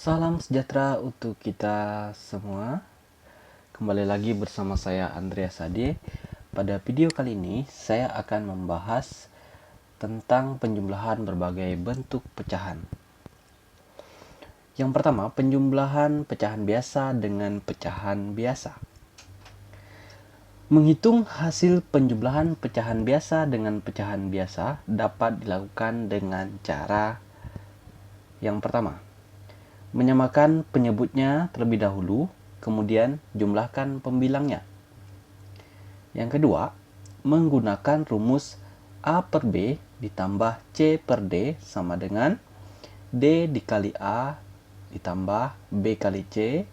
Salam sejahtera untuk kita semua. Kembali lagi bersama saya Andreas Ade. Pada video kali ini saya akan membahas tentang penjumlahan berbagai bentuk pecahan. Yang pertama, penjumlahan pecahan biasa dengan pecahan biasa. Menghitung hasil penjumlahan pecahan biasa dengan pecahan biasa dapat dilakukan dengan cara yang pertama, menyamakan penyebutnya terlebih dahulu, kemudian jumlahkan pembilangnya. Yang kedua, menggunakan rumus A per B ditambah C per D sama dengan D dikali A ditambah B kali C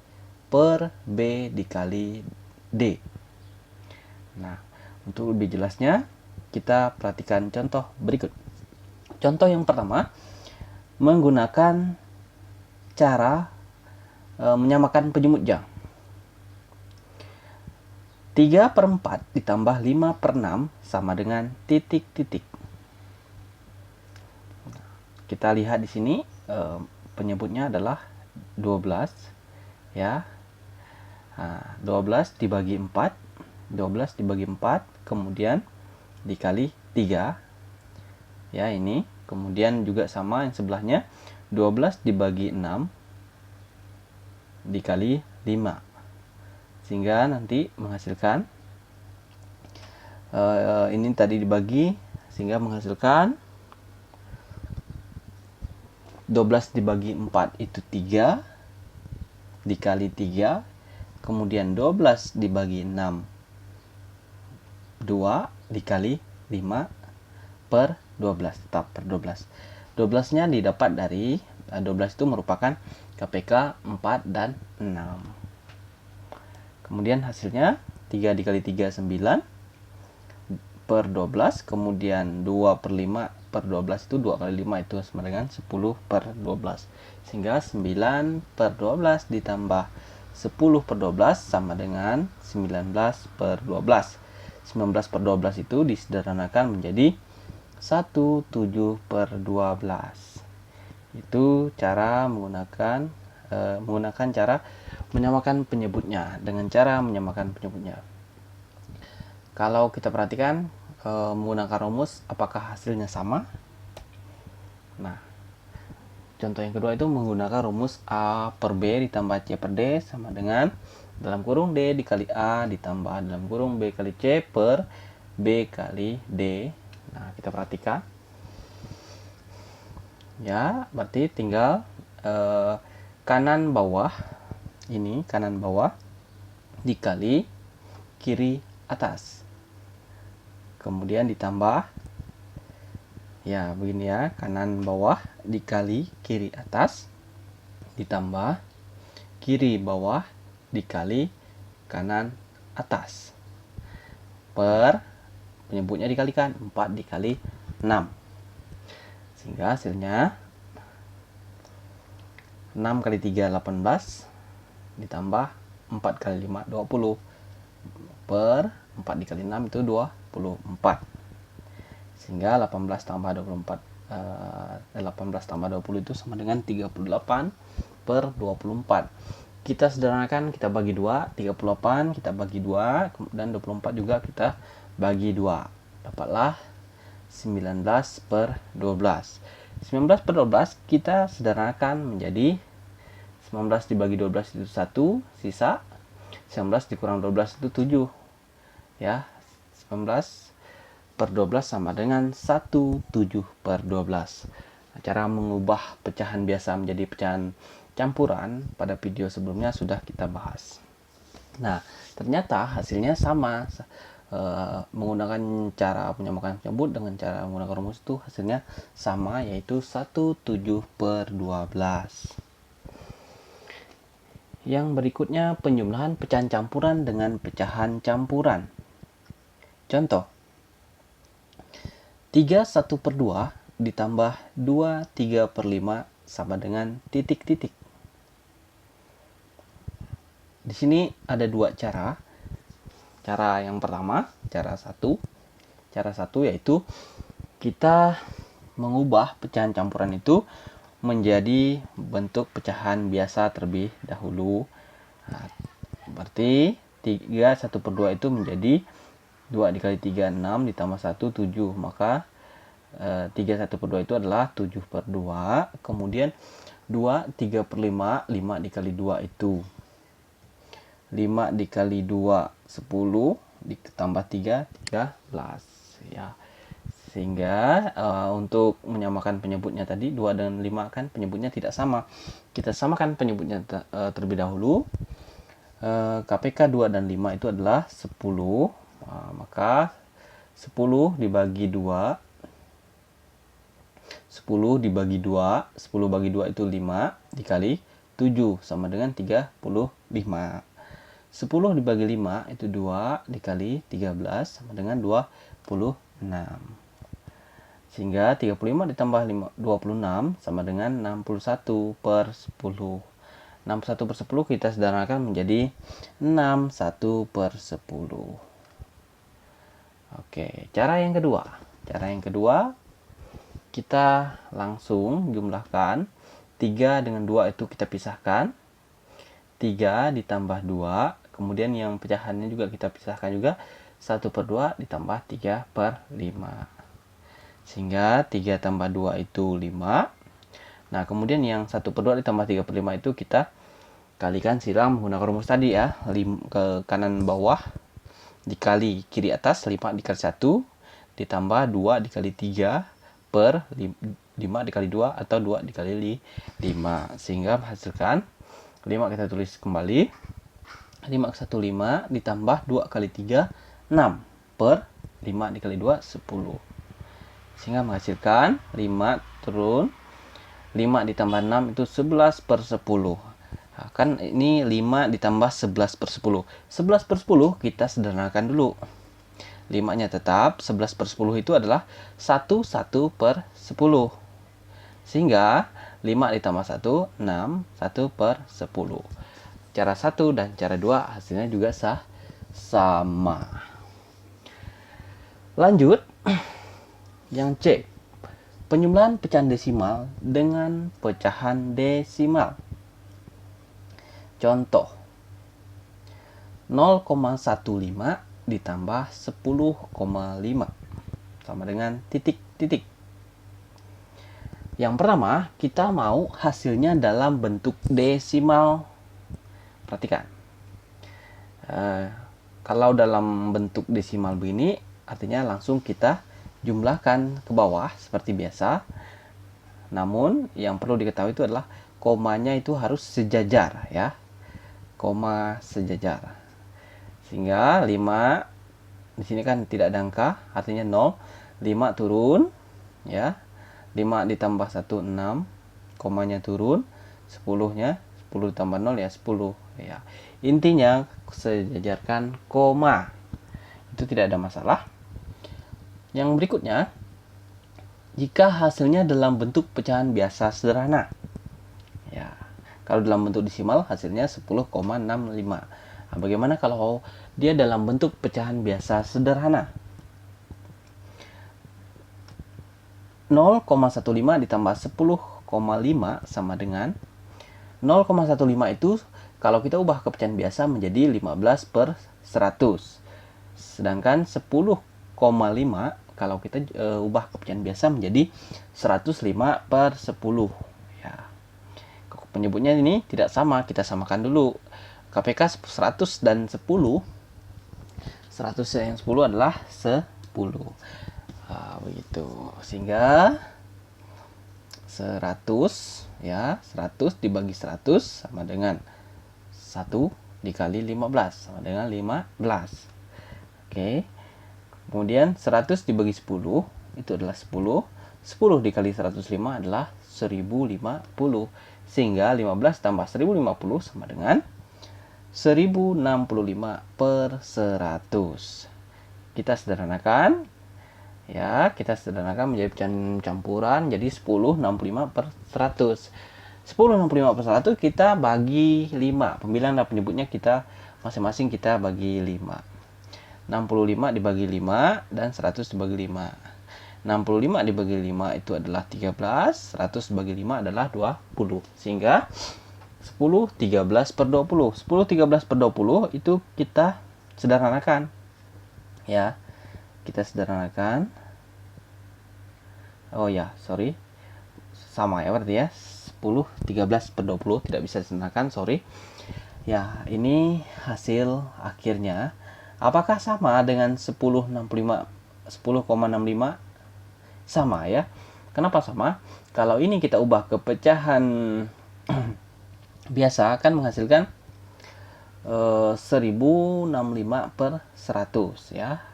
per B dikali D. Nah, untuk lebih jelasnya, kita perhatikan contoh berikut. Contoh yang pertama, menggunakan cara menyamakan penyebut jang. 3 per 4 ditambah 5 per 6 sama dengan titik-titik. Kita lihat di sini penyebutnya adalah 12 ya. 12 dibagi 4, 12 dibagi 4 kemudian dikali 3. Ya, ini. Kemudian juga sama yang sebelahnya, 12 dibagi 6 dikali 5. Sehingga nanti menghasilkan ini tadi dibagi sehingga menghasilkan 12 dibagi 4 itu 3 dikali 3, kemudian 12 dibagi 6 2 dikali 5 per 12, tetap per 12. 12 nya didapat dari 12 itu merupakan KPK 4 dan 6. Kemudian hasilnya 3 dikali 3 9 per 12, kemudian 2 per 5 per 12 itu 2 kali 5 itu sama dengan 10 per 12. Sehingga 9 per 12 ditambah 10 per 12 sama dengan 19 per 12. 19 per 12 itu disederhanakan menjadi 17 per 12. Itu cara menggunakan cara menyamakan penyebutnya dengan cara menyamakan penyebutnya. Kalau kita perhatikan menggunakan rumus, apakah hasilnya sama? Nah, contoh yang kedua itu menggunakan rumus A per B ditambah C per D sama dengan dalam kurung D dikali A ditambah dalam kurung B kali C per B kali D. Nah, kita perhatikan. Ya, berarti tinggal kanan bawah, ini kanan bawah dikali kiri atas, kemudian ditambah, ya begini ya, kanan bawah dikali kiri atas ditambah kiri bawah dikali kanan atas per penyebutnya dikalikan 4 dikali 6, sehingga hasilnya 6 kali 3 18 ditambah 4 kali 5 20 per 4 dikali 6 itu 24. Sehingga 18 tambah 24 18 tambah 20 itu sama dengan 38 per 24. Kita sederhanakan, kita bagi 2, 38 kita bagi 2, dan 24 juga kita bagi 2. Dapatlah 19 per 12. 19 per 12 kita sederhanakan menjadi 19 dibagi 12 itu 1, sisa 19 dikurang 12 itu 7. Ya, 19 per 12 sama dengan 17 per 12. Nah, cara mengubah pecahan biasa menjadi pecahan campuran pada video sebelumnya sudah kita bahas. Nah, ternyata hasilnya sama. Menggunakan cara menyamakan penyebut dengan cara menggunakan rumus itu hasilnya sama, yaitu 17 per 12. Yang berikutnya penjumlahan pecahan campuran dengan pecahan campuran. Contoh, 3 1 per 2 ditambah 2 3 per 5 sama dengan titik-titik. Di sini ada dua cara. Cara yang pertama, cara satu yaitu kita mengubah pecahan campuran itu menjadi bentuk pecahan biasa terlebih dahulu. Nah, berarti 3 1/2 itu menjadi 2 dikali 3 6 ditambah 1 7. Maka 3 1/2 itu adalah 7/2. Kemudian 2 3/5, 5 dikali 2 itu 5 dikali 2 10 ditambah 3 13 ya. Sehingga untuk menyamakan penyebutnya tadi 2 dan 5 kan penyebutnya tidak sama. Kita samakan penyebutnya terlebih dahulu. KPK 2 dan 5 itu adalah 10. Maka 10 dibagi 2 10 dibagi 2 10 bagi 2 itu 5 dikali 7 sama dengan 35. 10 dibagi 5 itu 2 dikali 13 sama dengan 26. Sehingga 35 ditambah 26 sama dengan 61/10. 61/10 kita sederhanakan menjadi 61/10. Oke, cara yang kedua. Cara yang kedua, kita langsung jumlahkan 3 dengan 2 itu kita pisahkan. 3 ditambah 2, kemudian yang pecahannya juga kita pisahkan juga. 1/2 ditambah 3/5. Sehingga 3 tambah 2 itu 5. Nah, kemudian yang 1/2 ditambah 3/5 itu kita kalikan silang menggunakan rumus tadi ya. Ke kanan bawah dikali kiri atas, 5 dikali 1 ditambah 2 dikali 3 per 5 dikali 2 atau 2 dikali 5. Sehingga menghasilkan 5 kita tulis kembali. 5 ke 1 5 ditambah 2 kali 3 6 per 5 dikali 2 10. Sehingga menghasilkan 5 turun 5 ditambah 6 itu 11/10. Nah, kan ini 5 ditambah 11/10. 11/10 kita sederhanakan dulu. 5-nya tetap, 11/10 itu adalah 1/10. Sehingga 5 ditambah 1 6 1/10. Cara 1 dan cara 2 hasilnya juga sama. Lanjut. Yang C, penjumlahan pecahan desimal dengan pecahan desimal. Contoh, 0,15 ditambah 10,5 sama dengan titik-titik. Yang pertama, kita mau hasilnya dalam bentuk desimal. Perhatikan. Kalau dalam bentuk desimal begini, artinya langsung kita jumlahkan ke bawah seperti biasa. Namun yang perlu diketahui itu adalah komanya itu harus sejajar ya. Koma sejajar. Sehingga 5 di sini kan tidak ada angka, artinya 0. 5 turun ya. 5 ditambah 1 6, komanya turun. 10-nya 10 ditambah 0 ya 10 ya. Intinya sejajarkan koma. Itu tidak ada masalah. Yang berikutnya, jika hasilnya dalam bentuk pecahan biasa sederhana. Ya, kalau dalam bentuk desimal hasilnya 10,65. Nah, bagaimana kalau dia dalam bentuk pecahan biasa sederhana? 0,15 ditambah 10,5 sama dengan 0,15 itu kalau kita ubah ke pecahan biasa menjadi 15/100. Sedangkan 10,5 kalau kita ubah ke pecahan biasa menjadi 105/10 ya. Penyebutnya ini tidak sama, kita samakan dulu. KPK 100 dan 10. 100 yang 10 adalah 10. Begitu. Sehingga 100 ya, 100 dibagi 100 sama dengan 1 dikali 15 sama dengan 15. Oke. Kemudian 100 dibagi 10 itu adalah 10. 10 dikali 105 adalah 1050. Sehingga 15 tambah 1050 sama dengan 1065/100. Kita sederhanakan. Ya, kita sederhanakan menjadi pecahan campuran jadi 1065/100. 1065/100 kita bagi 5. Pembilang dan penyebutnya kita masing-masing kita bagi 5. 65 dibagi 5 dan 100 dibagi 5. 65 dibagi 5 itu adalah 13, 100 bagi 5 adalah 20. Sehingga 10 13 per 20. 10 13 per 20 itu kita sederhanakan. Ya. Kita sederhanakan. Oh ya, sorry. Sama ya berarti ya. 10 13 per 20 tidak bisa disederhanakan, sorry. Ya, ini hasil akhirnya. Apakah sama dengan 10,65? Sama ya. Kenapa sama? Kalau ini kita ubah ke pecahan biasa akan menghasilkan 1065 per 100 ya.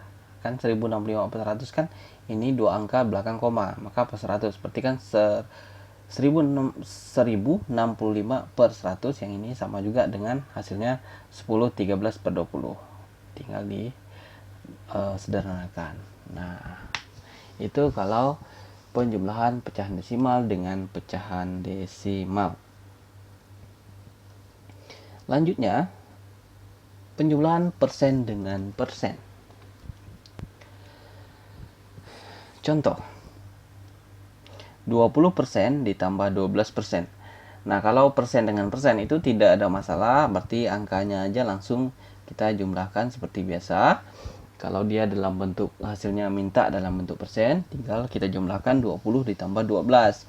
Kan 1065 per 100 kan ini dua angka belakang koma, maka per 100 berarti kan 1065 per 100 yang ini sama juga dengan hasilnya 10 13 per 20. Tinggal di sederhanakan. Nah, itu kalau penjumlahan pecahan desimal dengan pecahan desimal. Lanjutnya, penjumlahan persen dengan persen. Contoh, 20% ditambah 12%. Nah, kalau persen dengan persen itu tidak ada masalah, berarti angkanya aja langsung kita jumlahkan seperti biasa. Kalau dia dalam bentuk hasilnya minta dalam bentuk persen, tinggal kita jumlahkan 20 ditambah 12.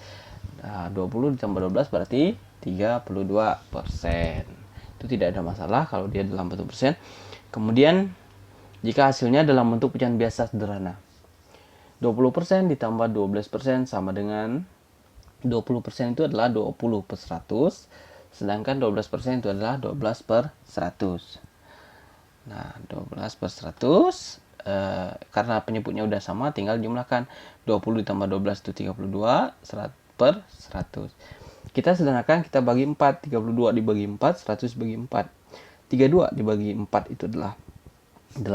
Nah, 20 ditambah 12 berarti 32%. Itu tidak ada masalah kalau dia dalam bentuk persen. Kemudian, jika hasilnya dalam bentuk pecahan biasa sederhana. 20% ditambah 12% sama dengan 20% itu adalah 20 per 100. Sedangkan 12% itu adalah 12 per 100. Nah, 12 per 100 karena penyebutnya udah sama, tinggal jumlahkan 20 ditambah 12 itu 32 per 100. Kita sederhanakan, kita bagi 4, 32 dibagi 4, 100 dibagi 4. 32 dibagi 4 itu adalah 8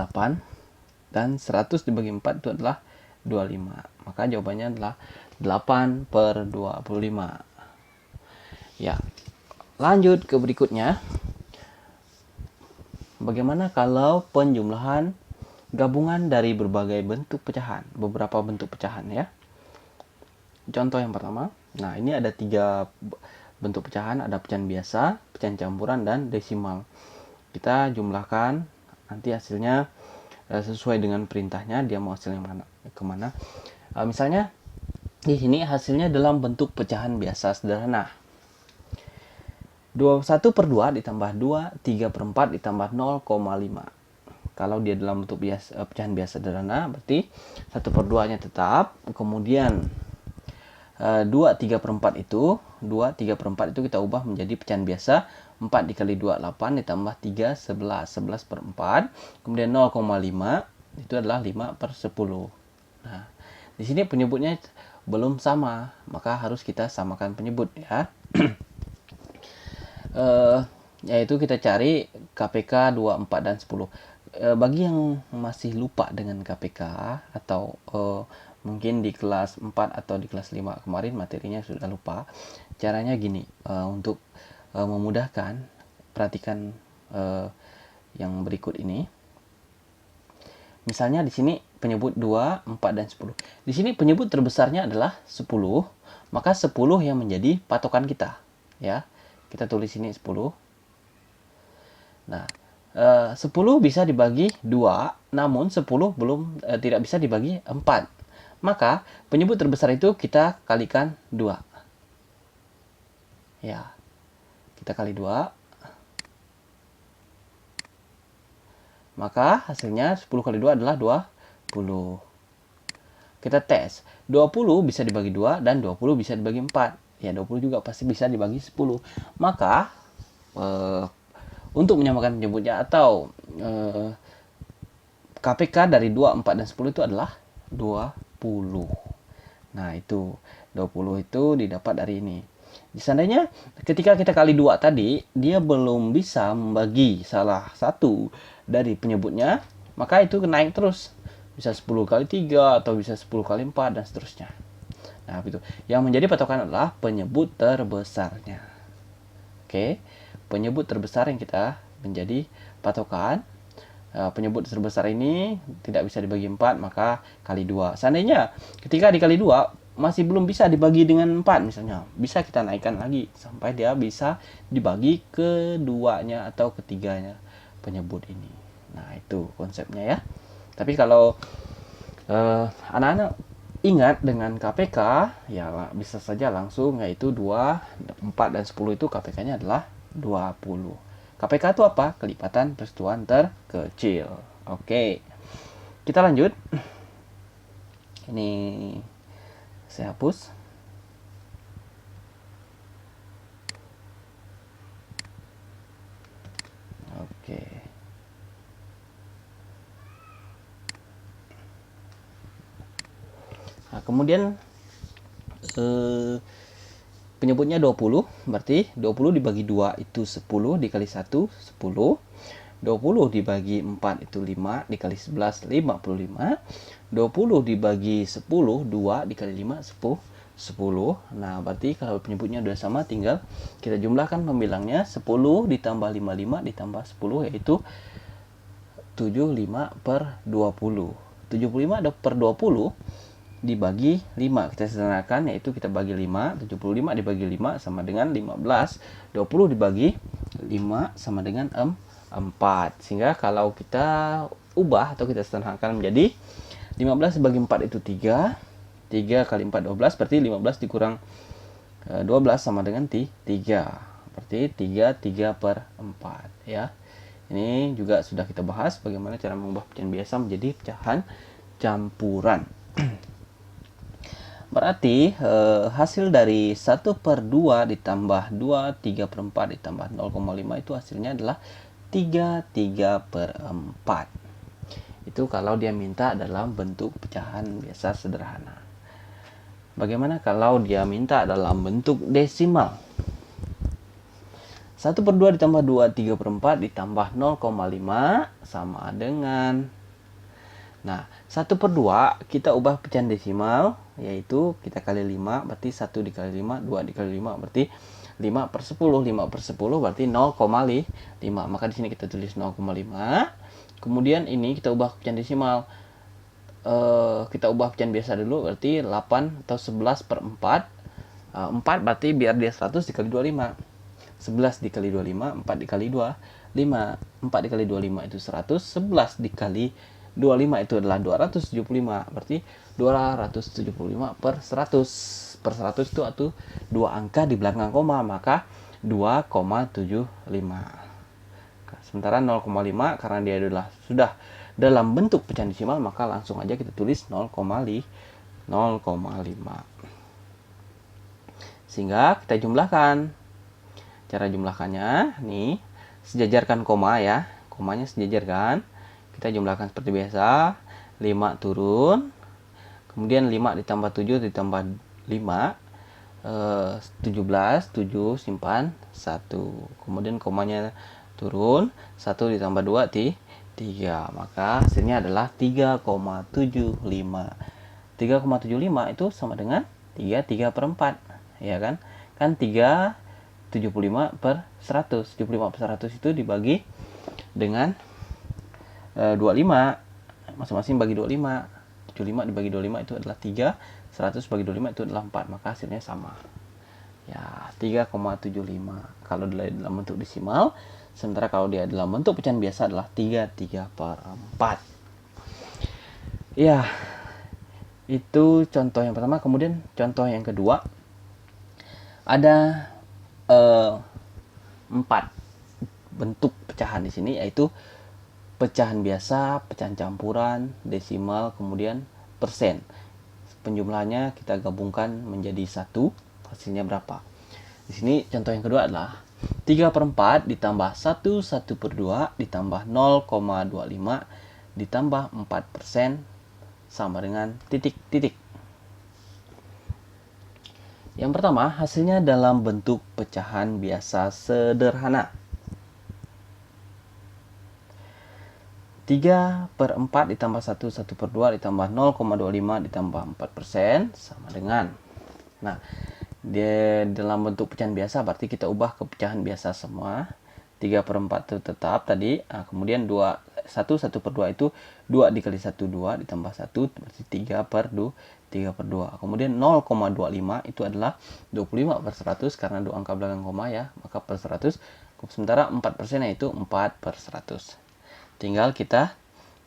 dan 100 dibagi 4 itu adalah 25. Maka jawabannya adalah 8 per 25. Ya. Lanjut ke berikutnya. Bagaimana kalau penjumlahan gabungan dari berbagai bentuk pecahan, beberapa bentuk pecahan ya. Contoh yang pertama, nah ini ada 3 bentuk pecahan, ada pecahan biasa, pecahan campuran, dan desimal. Kita jumlahkan, nanti hasilnya sesuai dengan perintahnya, dia mau hasilnya kemana. Misalnya, di sini hasilnya dalam bentuk pecahan biasa sederhana. 1 per 2 ditambah 2, 3 per 4 ditambah 0,5. Kalau dia dalam bentuk pecahan biasa sederhana, berarti 1 per 2-nya tetap. Kemudian 2, 3 per 4 itu, 2, 3 per 4 itu kita ubah menjadi pecahan biasa. 4 dikali 2, 8, ditambah 3, 11. 11 per 4. Kemudian 0,5, itu adalah 5 per 10. Nah, di sini penyebutnya belum sama, maka harus kita samakan penyebut ya. Yaitu kita cari KPK 2, 4, dan 10. Bagi yang masih lupa dengan KPK atau mungkin di kelas 4 atau di kelas 5 kemarin materinya sudah lupa, caranya gini, untuk memudahkan, perhatikan yang berikut ini. Misalnya di sini penyebut 2, 4, dan 10. Di sini penyebut terbesarnya adalah 10, maka 10 yang menjadi patokan kita ya. Kita tulis sini 10. Nah, 10 bisa dibagi 2, namun 10 belum tidak bisa dibagi 4. Maka penyebut terbesar itu kita kalikan 2. Ya. Kita kali 2. Maka hasilnya 10 kali 2 adalah 20. Kita tes. 20 bisa dibagi 2 dan 20 bisa dibagi 4. Ya, 20 juga pasti bisa dibagi 10. Maka untuk menyamakan penyebutnya atau KPK dari 2, 4, dan 10 itu adalah 20. Nah, itu 20 itu didapat dari ini. Seandainya ketika kita kali 2 tadi, dia belum bisa membagi salah satu dari penyebutnya, maka itu naik terus. Bisa 10 kali 3 atau bisa 10 kali 4 dan seterusnya. Nah, itu. Yang menjadi patokan adalah penyebut terbesarnya. Oke. Penyebut terbesar yang kita menjadi patokan. penyebut terbesar ini tidak bisa dibagi 4, maka kali 2. Seandainya ketika dikali 2 masih belum bisa dibagi dengan 4 misalnya, bisa kita naikkan lagi sampai dia bisa dibagi keduanya atau ketiganya penyebut ini. Nah, itu konsepnya ya. Tapi kalau anak-anak ingat dengan KPK, ya bisa saja langsung, yaitu 2, 4, dan 10 itu KPK-nya adalah 20. KPK itu apa? Kelipatan persatuan terkecil. Oke, kita lanjut. Ini saya hapus. Oke. Nah, kemudian penyebutnya 20, berarti 20 dibagi 2 itu 10, dikali 1, 10. 20 dibagi 4 itu 5, dikali 11, 55. 20 dibagi 10, 2 dikali 5, 10. Nah, berarti kalau penyebutnya sudah sama, tinggal kita jumlahkan pembilangnya. 10 ditambah 55 ditambah 10, yaitu 75 per 20. 75 per 20 dibagi 5, kita sederhanakan, yaitu kita bagi 5. 75 dibagi 5 sama dengan 15. 20 dibagi 5 sama dengan 4. Sehingga kalau kita ubah atau kita sederhanakan menjadi 15 dibagi 4 itu 3. 3 kali 4 12, berarti 15 dikurang 12 sama dengan 3. Berarti 3 per 4 ya. Ini juga sudah kita bahas bagaimana cara mengubah pecahan biasa menjadi pecahan campuran. Berarti hasil dari 1 per 2 ditambah 2, 3 per 4 ditambah 0,5 itu hasilnya adalah 3 per 4. Itu kalau dia minta dalam bentuk pecahan biasa sederhana. Bagaimana kalau dia minta dalam bentuk desimal? 1 per 2 ditambah 2, 3 per 4 ditambah 0,5 sama dengan, nah 1 per 2 kita ubah pecahan desimal, yaitu kita kali 5, berarti 1 dikali 5, 2 dikali 5, berarti 5 per 10. 5 per 10 berarti 0,5. Maka di sini kita tulis 0,5. Kemudian ini kita ubah pecahan desimal. Kita ubah pecahan biasa dulu, berarti 8 atau 11 per 4. 4 berarti biar dia 100 dikali 25. 11 dikali 25, 4 dikali 2, 5. 4 dikali 25 itu 100. 11 dikali 25 itu adalah 275. Berarti 275 per 100. Per 100 itu atau 2 angka di belakang koma, maka 2,75. Sementara 0,5 karena dia adalah sudah dalam bentuk pecahan desimal, maka langsung aja kita tulis 0,5. Sehingga kita jumlahkan. Cara jumlahkannya nih, sejajarkan koma ya. Komanya sejajarkan. Kita jumlahkan seperti biasa. 5 turun. Kemudian 5 ditambah 7 ditambah 5. 17, 7 simpan 1. Kemudian komanya turun. 1 ditambah 2 3. Maka hasilnya adalah 3,75. 3,75 itu sama dengan 3 per 4. Ya kan? Kan 3,75 per 100. 75 per 100 itu dibagi dengan 25. Masing-masing bagi 25. 75 dibagi 25 itu adalah 3. 100 bagi 25 itu adalah 4. Maka hasilnya sama. Ya, 3,75 kalau dalam bentuk desimal. Sementara kalau dia dalam bentuk pecahan biasa adalah 3 per 4. Ya, itu contoh yang pertama. Kemudian contoh yang kedua. Ada 4 bentuk pecahan di sini, yaitu pecahan biasa, pecahan campuran, desimal, kemudian persen. Penjumlahannya kita gabungkan menjadi 1, hasilnya berapa? Di sini contoh yang kedua adalah 3 per 4 ditambah 1 per 2 ditambah 0,25 ditambah 4% sama dengan titik-titik. Yang pertama, hasilnya dalam bentuk pecahan biasa sederhana. 3 per 4 ditambah 1 per 2 ditambah 0,25 ditambah 4% sama dengan. Nah, dalam bentuk pecahan biasa berarti kita ubah ke pecahan biasa semua. 3/4 itu tetap tadi. Nah, kemudian 1/2 itu 2 dikali 1, 2 ditambah 1 berarti 3/2. Kemudian 0,25 itu adalah 25/100 karena 2 angka belakang koma ya, maka per 100. Sementara 4% yaitu 4/100. Tinggal kita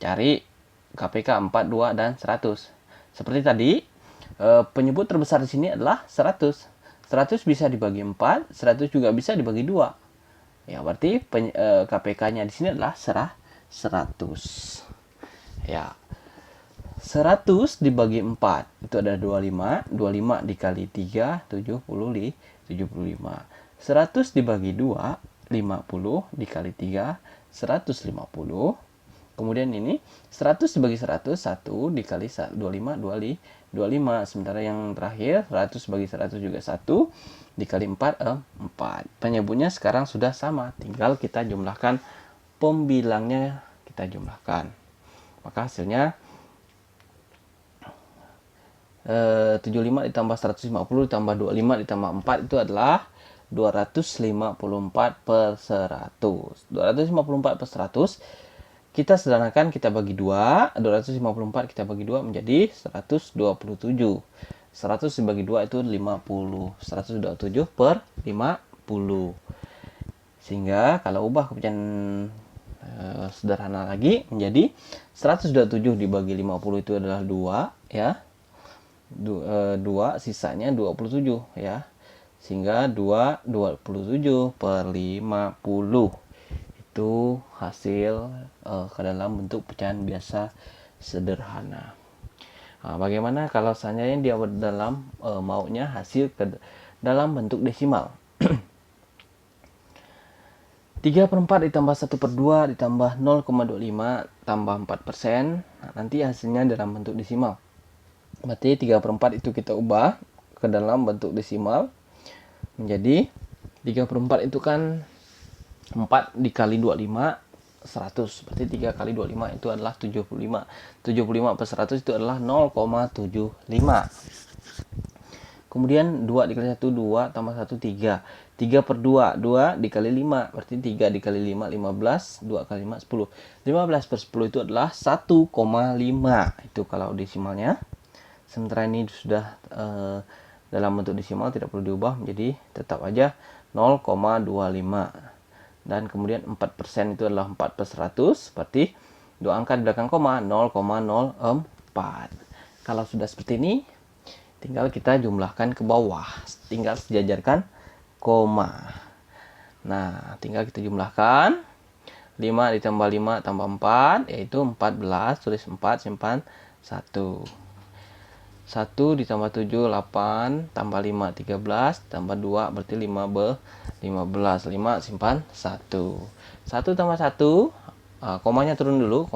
cari KPK 4, 2, dan 100. Seperti tadi, penyebut terbesar di sini adalah 100. 100 bisa dibagi 4, 100 juga bisa dibagi 2. Ya, berarti KPK-nya di sini adalah 100. Ya. 100 dibagi 4 itu ada 25. 25 dikali 3 75. 100 dibagi 2 50 dikali 3 150. Kemudian ini 100 dibagi 100 1 dikali 25 25. Sementara yang terakhir 100 bagi 100 juga 1 dikali 4 4. Penyebutnya sekarang sudah sama, tinggal kita jumlahkan pembilangnya, kita jumlahkan. Maka hasilnya 75 ditambah 150 ditambah 25 ditambah 4 itu adalah 254/100. 254/100 kita sederhanakan, kita bagi 2. 254 kita bagi 2 menjadi 127. 100 dibagi 2 itu 50. 127/50. Sehingga kalau ubah ke pecahan sederhana lagi menjadi 127 dibagi 50 itu adalah 2 ya. 2, sisanya 27 ya. Sehingga 27/50 itu hasil ke dalam bentuk pecahan biasa sederhana. Nah, bagaimana kalau seandainya dia dalam maunya hasil ke dalam bentuk desimal? 3/4 ditambah 1/2 ditambah 0,25 tambah 4%. Nah, nanti hasilnya dalam bentuk desimal. Berarti 3/4 itu kita ubah ke dalam bentuk desimal menjadi 3/4 itu kan 4 dikali 25 100. Berarti 3 kali 25 itu adalah 75. 75/100 itu adalah 0,75. Kemudian 2 dikali 1 2 tambah 1 3. 3/2 2 dikali 5 berarti 3 dikali 5 15. 2 kali 5 10. 15/10 itu adalah 1,5. Itu kalau desimalnya. Sementara ini sudah dalam bentuk desimal, tidak perlu diubah menjadi tetap aja 0,25. Dan kemudian 4% itu adalah 4/100, berarti 2 angka di belakang koma 0,04. Kalau sudah seperti ini, tinggal kita jumlahkan ke bawah, tinggal sejajarkan koma. Nah, tinggal kita jumlahkan 5 ditambah 5 tambah 4 yaitu 14, tulis 4 simpan 1. 1 ditambah 7 8 tambah 5 13 tambah 2 berarti 15. 5 simpan 1. 1 tambah 1 komanya turun dulu.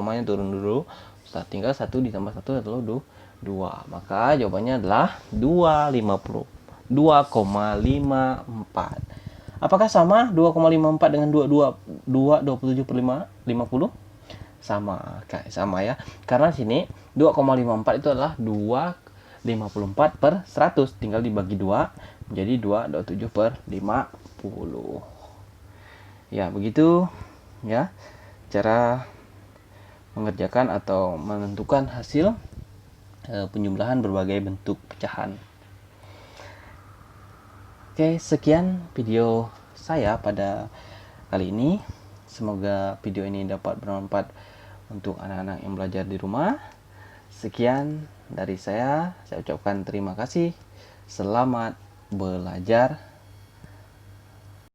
Tinggal 1 ditambah 1 adalah 2. Maka jawabannya adalah 2,54. Apakah sama 2,54 dengan 27/50? Sama ya. Karena sini 2,54 itu adalah 2,54/100, tinggal dibagi 2 menjadi 2,27/50. Ya, begitu ya cara mengerjakan atau menentukan hasil penjumlahan berbagai bentuk pecahan. Oke, sekian video saya pada kali ini. Semoga video ini dapat bermanfaat untuk anak-anak yang belajar di rumah. Sekian dari saya ucapkan terima kasih. Selamat belajar.